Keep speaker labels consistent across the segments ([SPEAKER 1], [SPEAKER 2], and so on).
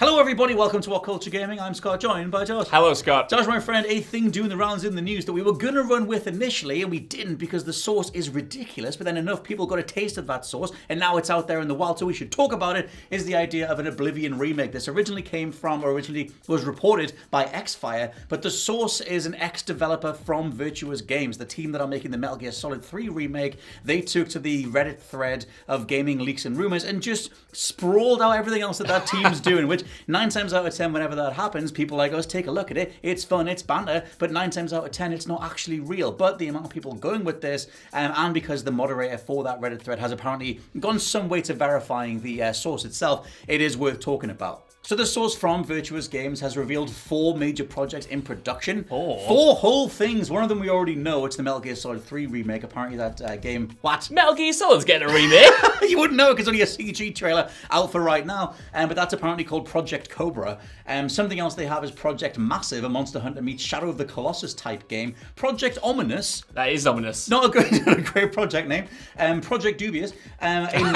[SPEAKER 1] Hello everybody, welcome to What Culture Gaming. I'm Scott, joined by Josh.
[SPEAKER 2] Hello, Scott.
[SPEAKER 1] Josh, my friend, a thing doing the rounds in the news that we were going to run with initially, and we didn't because the source is ridiculous, but then enough people got a taste of that source, and now it's out there in the wild, so we should talk about it, is the idea of an Oblivion remake. This originally was reported by Xfire, but the source is an ex-developer from Virtuos Games, the team that are making the Metal Gear Solid 3 remake. They took to the Reddit thread of gaming leaks and rumors and just sprawled out everything else that team's doing, which 9 times out of 10, whenever that happens, people like us take a look at it. It's fun, it's banter, but 9 times out of 10, it's not actually real. But the amount of people going with this, and because the moderator for that Reddit thread has apparently gone some way to verifying the source itself, it is worth talking about. So the source from Virtuos Games has revealed 4 major projects in production. 4 whole things. One of them we already know. It's the Metal Gear Solid 3 remake. Apparently that game... What?
[SPEAKER 2] Metal Gear Solid's getting a remake.
[SPEAKER 1] You wouldn't know because only a CG trailer out for right now. But that's apparently called Project Cobra. Something else they have is Project Massive, a Monster Hunter meets Shadow of the Colossus type game. Project Ominous.
[SPEAKER 2] That is ominous.
[SPEAKER 1] Not a great project name. Project Dubious, a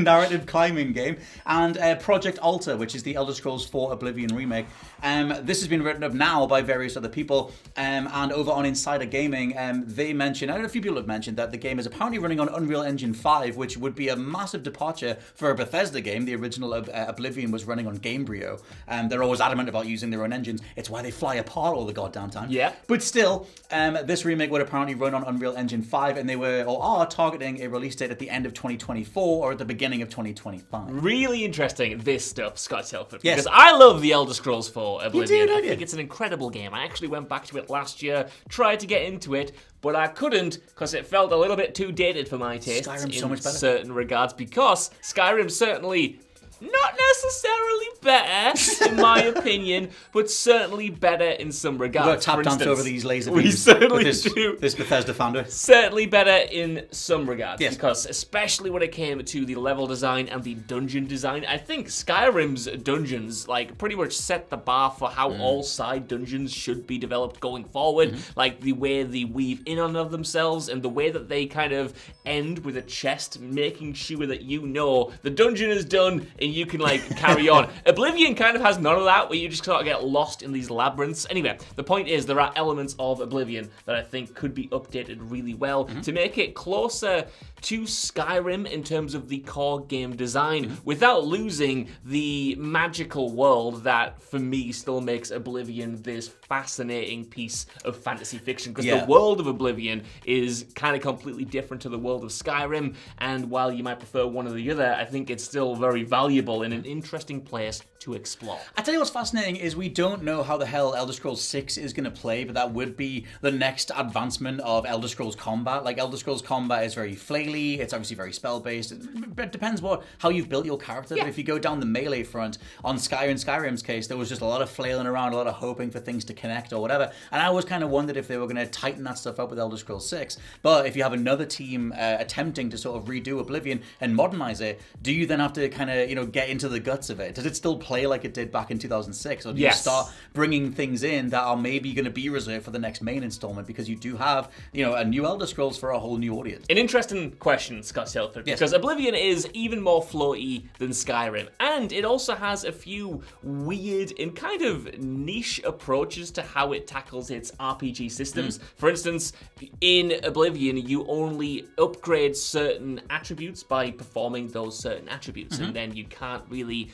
[SPEAKER 1] narrative climbing game. And Project Alter, which is the Elder Scrolls 4 Oblivion remake. This has been written up now by various other people, and over on Insider Gaming, they mentioned, and a few people have mentioned, that the game is apparently running on Unreal Engine 5, which would be a massive departure for a Bethesda game. The original Oblivion was running on Gamebryo. They're always adamant about using their own engines. It's why they fly apart all the goddamn time.
[SPEAKER 2] Yeah.
[SPEAKER 1] But still, this remake would apparently run on Unreal Engine 5, and they are targeting a release date at the end of 2024 or at the beginning of 2025.
[SPEAKER 2] Really interesting, this stuff, Scott Telford.
[SPEAKER 1] Yes.
[SPEAKER 2] Because I love the Elder Scrolls 4 Oblivion.
[SPEAKER 1] You do,
[SPEAKER 2] I think it's an incredible game. I actually went back to it last year, tried to get into it, but I couldn't because it felt a little bit too dated for my tastes
[SPEAKER 1] Skyrim's so much better.
[SPEAKER 2] certain regards, because Skyrim's certainly not necessarily better, in my opinion, but certainly better in some regards.
[SPEAKER 1] We've got to tap dance over these laser beams.
[SPEAKER 2] We certainly
[SPEAKER 1] do. This Bethesda founder.
[SPEAKER 2] Certainly better in some regards,
[SPEAKER 1] yes.
[SPEAKER 2] Because especially when it came to the level design and the dungeon design, I think Skyrim's dungeons pretty much set the bar for how all side dungeons should be developed going forward. Like the way they weave in on themselves and the way that they kind of end with a chest, making sure that you know the dungeon is done and you can carry on. Oblivion kind of has none of that, where you just sort of get lost in these labyrinths. Anyway, the point is there are elements of Oblivion that I think could be updated really well to make it closer to Skyrim in terms of the core game design without losing the magical world that, for me, still makes Oblivion this fascinating piece of fantasy fiction, because the world of Oblivion is kind of completely different to the world of Skyrim, and while you might prefer one or the other, I think it's still very valuable and an interesting place to explore.
[SPEAKER 1] I tell you what's fascinating is we don't know how the hell Elder Scrolls 6 is going to play, but that would be the next advancement of Elder Scrolls combat. Elder Scrolls combat is very flaily, it's obviously very spell-based. It depends how you've built your character, but if you go down the melee front, on Skyrim's case, there was just a lot of flailing around, a lot of hoping for things to connect or whatever, and I always kind of wondered if they were going to tighten that stuff up with Elder Scrolls 6, but if you have another team attempting to sort of redo Oblivion and modernize it, do you then have to kind of, get into the guts of it? Does it still play like it did back in 2006, or do you start bringing things in that are maybe going to be reserved for the next main installment, because you do have, a new Elder Scrolls for a whole new audience?
[SPEAKER 2] An interesting question, Scott Telford, because Oblivion is even more floaty than Skyrim, and it also has a few weird and kind of niche approaches to how it tackles its RPG systems. For instance, in Oblivion, you only upgrade certain attributes by performing those certain attributes, and then you can't really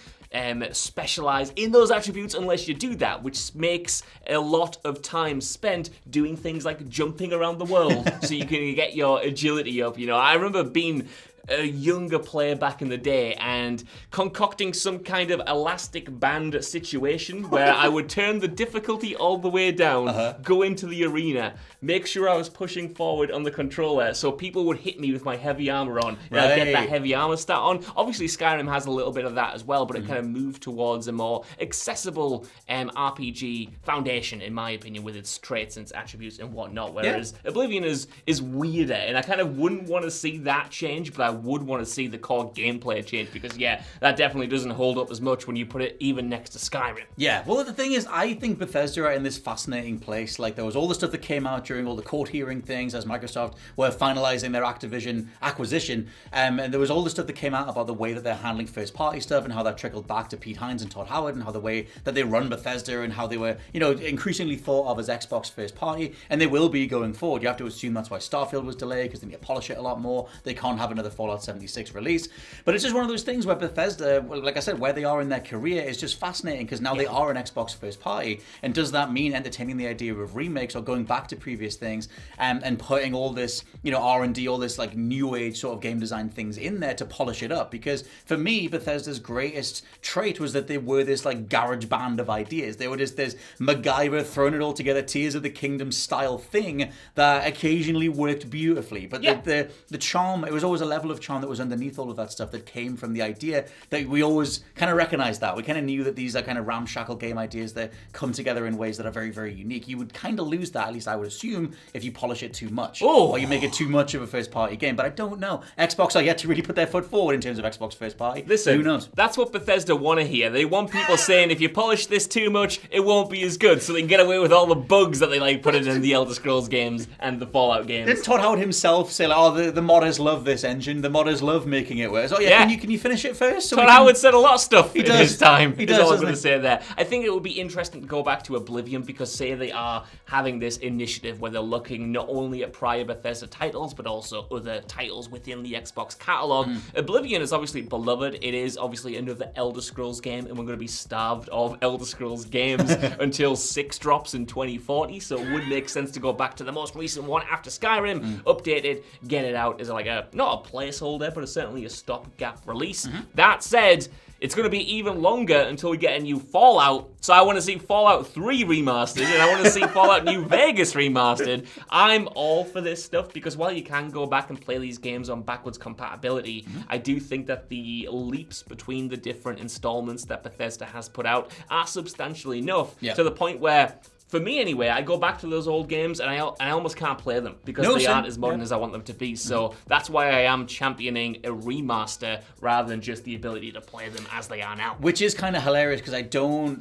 [SPEAKER 2] specialize in those attributes unless you do that, which makes a lot of time spent doing things like jumping around the world so you can get your agility up. I remember being a younger player back in the day and concocting some kind of elastic band situation where I would turn the difficulty all the way down, go into the arena, make sure I was pushing forward on the controller so people would hit me with my heavy armor on, and I'd get that heavy armor stat on. Obviously Skyrim has a little bit of that as well, but it kind of moved towards a more accessible RPG foundation, in my opinion, with its traits and its attributes and whatnot, whereas Oblivion is weirder, and I kind of wouldn't want to see that change, but I would want to see the core gameplay change, because that definitely doesn't hold up as much when you put it even next to Skyrim.
[SPEAKER 1] Yeah, well, the thing is, I think Bethesda are in this fascinating place. Like, there was all the stuff that came out during all the court hearing things as Microsoft were finalizing their Activision acquisition, and there was all the stuff that came out about the way that they're handling first-party stuff and how that trickled back to Pete Hines and Todd Howard, and how the way that they run Bethesda and how they were, increasingly thought of as Xbox first-party, and they will be going forward. You have to assume that's why Starfield was delayed, because they need to polish it a lot more. They can't have another Fallout 76 release. But it's just one of those things where Bethesda, like I said, where they are in their career is just fascinating, because now they are an Xbox first party. And does that mean entertaining the idea of remakes or going back to previous things and putting all this, R&D, all this like new age sort of game design things in there to polish it up? Because for me, Bethesda's greatest trait was that they were this like garage band of ideas. They were just this MacGyver throwing it all together, Tears of the Kingdom style thing that occasionally worked beautifully. But the charm, it was always a level of charm that was underneath all of that stuff that came from the idea that we always kind of recognized that. We kind of knew that these are kind of ramshackle game ideas that come together in ways that are very, very unique. You would kind of lose that, at least I would assume, if you polish it too much. Or you make it too much of a first party game. But I don't know. Xbox are yet to really put their foot forward in terms of Xbox first party.
[SPEAKER 2] Listen,
[SPEAKER 1] who knows?
[SPEAKER 2] That's what Bethesda want to hear. They want people saying if you polish this too much, it won't be as good, so they can get away with all the bugs that they like putting in the Elder Scrolls games and the Fallout games.
[SPEAKER 1] Didn't Todd Howard himself say, like, the modders love this engine, the modders love making it work? So, can you finish it first? So
[SPEAKER 2] Todd Howard said a lot of stuff in his time.
[SPEAKER 1] He
[SPEAKER 2] does,
[SPEAKER 1] all
[SPEAKER 2] I'm going to say there. I think it would be interesting to go back to Oblivion, because say they are having this initiative where they're looking not only at prior Bethesda titles, but also other titles within the Xbox catalog. Oblivion is obviously beloved. It is obviously another Elder Scrolls game, and we're going to be starved of Elder Scrolls games until 6 drops in 2040, so it would make sense to go back to the most recent one after Skyrim, update it, get it out as like not a placeholder, but certainly a stopgap release. That said, it's going to be even longer until we get a new Fallout, so I want to see Fallout 3 remastered, and I want to see Fallout New Vegas remastered. I'm all for this stuff, because while you can go back and play these games on backwards compatibility, I do think that the leaps between the different installments that Bethesda has put out are substantial enough to the point where, for me anyway, I go back to those old games and I almost can't play them because they aren't as modern as I want them to be. So that's why I am championing a remaster rather than just the ability to play them as they are now.
[SPEAKER 1] Which is kind of hilarious, because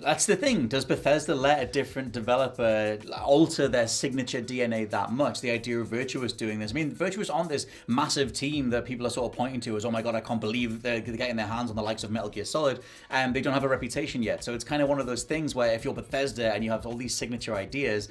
[SPEAKER 1] that's the thing. Does Bethesda let a different developer alter their signature DNA that much? The idea of Virtuos doing this. I mean, Virtuos aren't this massive team that people are sort of pointing to as, oh my god, I can't believe they're getting their hands on the likes of Metal Gear Solid, and they don't have a reputation yet. So it's kind of one of those things where if you're Bethesda and you have all these signature ideas,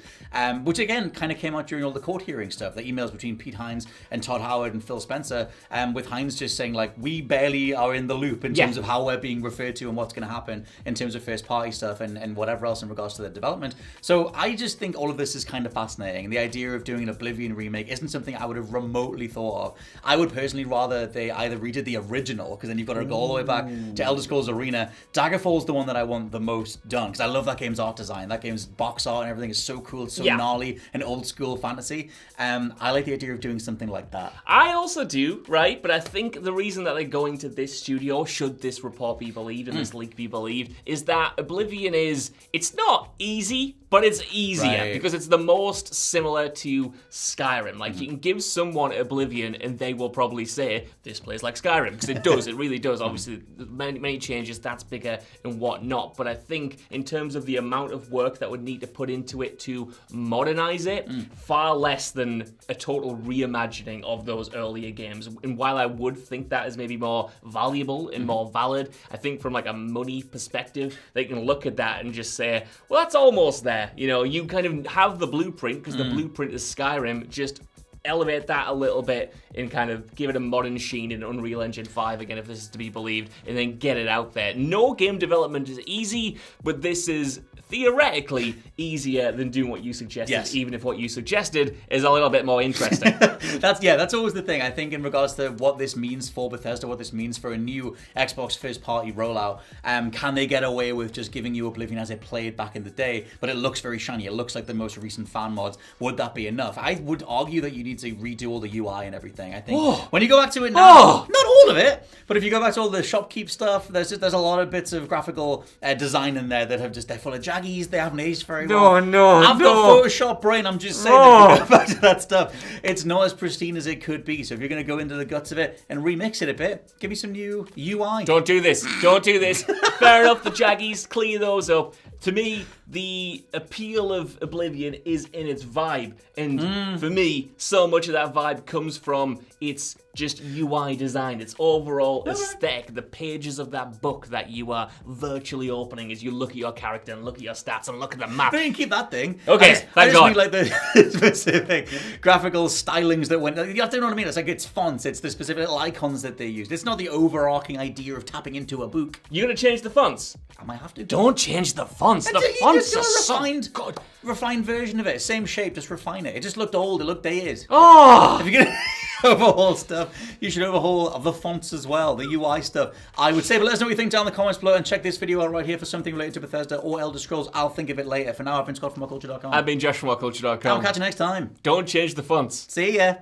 [SPEAKER 1] which again kind of came out during all the court hearing stuff, the emails between Pete Hines and Todd Howard and Phil Spencer, with Hines just saying like, we barely are in the loop in terms of how we're being referred to and what's going to happen in terms of first party stuff and whatever else in regards to the development. So I just think all of this is kind of fascinating. The idea of doing an Oblivion remake isn't something I would have remotely thought of. I would personally rather they either redid the original, because then you've got to go all the way back to Elder Scrolls Arena. Daggerfall's the one that I want the most done, because I love that game's art design. That game's box art and everything is so cool, it's so gnarly and old school fantasy. I like the idea of doing something like that.
[SPEAKER 2] I also do, right? But I think the reason that they're going to this studio, should this report be believed and this leak be believed, is that Oblivion it's not easy, but it's easier because it's the most similar to Skyrim. Like, you can give someone Oblivion and they will probably say, this plays like Skyrim, because it does, it really does. Obviously, many changes, that's bigger and whatnot, but I think in terms of the amount of work that would need to put into it to modernize it, far less than a total reimagining of those earlier games. And while I would think that is maybe more valuable and more valid, I think from like a money perspective, they can look at that and just say, well, that's almost there. You know, you kind of have the blueprint, because the blueprint is Skyrim, just elevate that a little bit and kind of give it a modern sheen in Unreal Engine 5 again, if this is to be believed, and then get it out there. No game development is easy, but this is theoretically easier than doing what you suggested, even if what you suggested is a little bit more interesting.
[SPEAKER 1] That's always the thing. I think in regards to what this means for Bethesda, what this means for a new Xbox first party rollout, can they get away with just giving you Oblivion as it played back in the day, but it looks very shiny, it looks like the most recent fan mods? Would that be enough? I would argue that you need need to redo all the UI and everything. I think when you go back to it now, not all of it, but if you go back to all the shopkeep stuff, there's a lot of bits of graphical design in there that have they're full of jaggies. They haven't aged very well. I've got Photoshop brain. I'm just saying, if you go back to that stuff, it's not as pristine as it could be. So if you're going to go into the guts of it and remix it a bit, give me some new UI.
[SPEAKER 2] Don't do this. Don't do this. Fair enough, the jaggies, clean those up. To me, the appeal of Oblivion is in its vibe. And for me, so much of that vibe comes from its just UI design, its overall aesthetic, the pages of that book that you are virtually opening as you look at your character and look at your stats and look at the map.
[SPEAKER 1] They didn't keep that thing.
[SPEAKER 2] Okay, thank God.
[SPEAKER 1] I just mean like the specific graphical stylings that went. You have to know what I mean. It's like it's fonts. It's the specific little icons that they used. It's not the overarching idea of tapping into a book.
[SPEAKER 2] You're gonna change the fonts?
[SPEAKER 1] I might have to.
[SPEAKER 2] Don't change the fonts. The fonts are
[SPEAKER 1] refined version of it. Same shape, just refine it. It just looked old. It looked dated.
[SPEAKER 2] Oh!
[SPEAKER 1] If you're gonna overhaul stuff, you should overhaul the fonts as well, the UI stuff, I would say. But let us know what you think down in the comments below, and check this video out right here for something related to Bethesda or Elder Scrolls. I'll think of it later. For now, I've been Scott from WhatCulture.com.
[SPEAKER 2] I've been Josh from WhatCulture.com.
[SPEAKER 1] I'll catch you next time.
[SPEAKER 2] Don't change the fonts.
[SPEAKER 1] See ya.